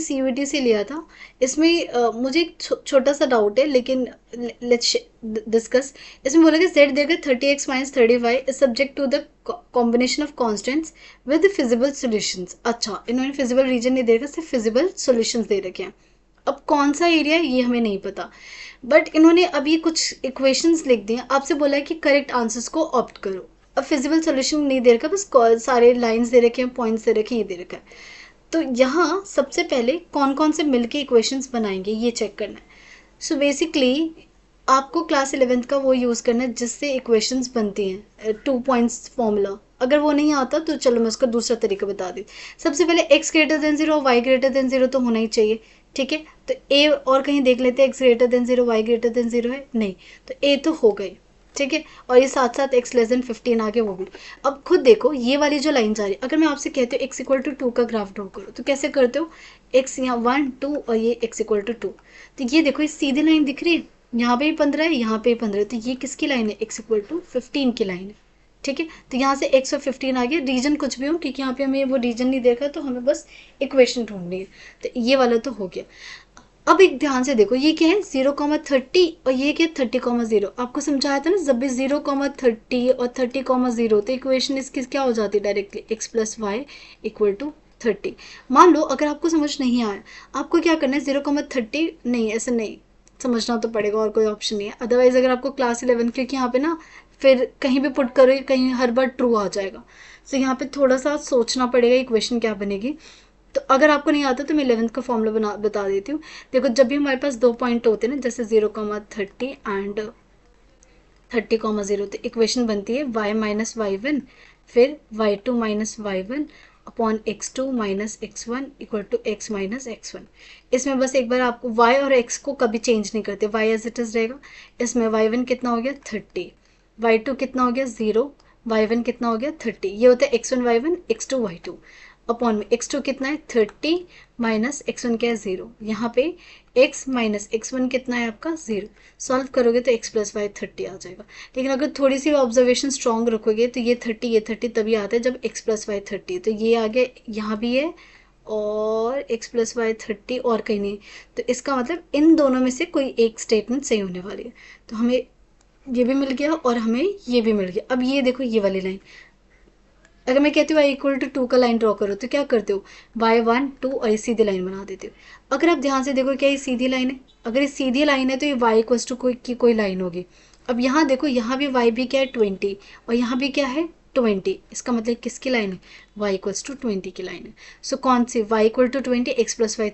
CVT से लिया था। इसमें मुझे एक छोटा सा डाउट है, लेकिन लेट्स डिस्कस। इसमें बोला कि z देकर 30x minus 35 is subject to the combination of constants with feasible solutions. अच्छा, इन्होंने फिजिबल रीजन नहीं दे रखा, सिर्फ फिजिबल सॉल्यूशंस दे रखे हैं। अब कौन सा एरिया है ये हमें नहीं पता, बट इन्होंने अभी कुछ इक्वेशंस लिख दी हैं। आपसे बोला है कि करेक्ट आंसर्स को ऑप्ट करो। अब फिजिबल सॉल्यूशन नहीं दे रखा, बस सारे लाइंस दे रखे हैं, पॉइंट्स दे रखे हैं, ये दे रखा है। तो यहाँ सबसे पहले कौन कौन से मिलके इक्वेशंस बनाएंगे ये चेक करना है। सो बेसिकली आपको क्लास 11th का वो यूज़ करना है जिससे इक्वेशंस बनती हैं, 2 पॉइंट्स फॉर्मूला। अगर वो नहीं आता तो चलो मैं उसका दूसरा तरीका बता दी। सबसे पहले x ग्रेटर देन 0 और y ग्रेटर देन 0 तो होना ही चाहिए, ठीक है। तो a और कहीं देख लेते हैं, x greater than 0 y greater than 0 है नहीं, तो a तो हो गई, ठीक है। और ये साथ साथ x लेस देन 15 आगे वो भी। अब खुद देखो ये वाली जो लाइन जा रही है, अगर मैं आपसे कहती हूँ x इक्वल टू 2 का ग्राफ ड्रॉ करो तो कैसे करते हो, x यहाँ 1 2 और ये x इक्वल टू 2। तो ये देखो ये सीधी लाइन दिख रही है, यहाँ पे भी 15 है, यहाँ पे भी 15 है, तो ये किसकी लाइन है, x इक्वल टू 15 की लाइन है, ठीक है। तो यहाँ से x और 15 आ गया, रीजन कुछ भी हो क्योंकि यहाँ पे हमें वो रीजन नहीं देखा, तो हमें बस इक्वेशन ढूंढनी है। तो ये वाला तो हो गया। अब एक ध्यान से देखो, ये क्या है 0,30 और ये क्या 30,0। आपको समझाया था ना, जब भी 0,30 और 30,0 तो इक्वेशन इसकी क्या हो जाती है directly, x plus y equal to 30। मान लो अगर आपको समझ नहीं आया, आपको क्या करना है, 0,30 नहीं, ऐसे नहीं समझना तो पड़ेगा, और कोई ऑप्शन नहीं है। अदरवाइज अगर आपको क्लास 11, क्योंकि यहाँ पे ना फिर कहीं भी पुट करो कहीं हर बार ट्रू आ जाएगा, तो यहाँ पे थोड़ा सा सोचना पड़ेगा इक्वेशन क्या बनेगी। तो अगर आपको नहीं आता तो मैं 11th का फॉर्मूला बता देती हूँ। देखो जब भी हमारे पास 2 पॉइंट होते हैं ना, जैसे 0,30 एंड 30,0, तो इक्वेशन बनती है y माइनस वाई वन, फिर y2 minus y one upon x2 minus x1 equal to x minus x1। इसमें बस एक बार आपको y और x को कभी चेंज नहीं करते, y एज इट इज रहेगा। इसमें y1 कितना हो गया 30, y2 कितना हो गया 0, y1 कितना हो गया 30। ये होता है x1 y1 x2 y2 upon में x2 कितना है 30 माइनस x1 क्या है 0। यहाँ पे x माइनस x1 कितना है आपका 0। सॉल्व करोगे तो x प्लस वाई 30 आ जाएगा। लेकिन अगर थोड़ी सी ऑब्जर्वेशन स्ट्रॉन्ग रखोगे तो ये 30 तभी आता है जब x प्लस वाई 30। तो ये आ गया, यहाँ भी है और x प्लस वाई 30 और कहीं नहीं। तो इसका मतलब इन दोनों में से कोई एक स्टेटमेंट सही होने वाली है। तो हमें ये भी मिल गया और हमें ये भी मिल गया। अब ये देखो ये वाली लाइन, अगर मैं कहती हूँ y इक्वल टू 2 का लाइन ड्रॉ करो तो क्या करते हो, y1 2 और ये सीधी लाइन बना देते हो। अगर आप ध्यान से देखो क्या ये सीधी लाइन है, अगर ये सीधी लाइन है तो ये y इक्वल टू कोई लाइन होगी। अब यहाँ देखो, यहाँ भी y भी क्या है 20 और यहाँ भी क्या है 20, इसका मतलब किसकी लाइन है, y इक्वल टू 20 की लाइन है। सो कौन सी, y equal to 20 x plus Y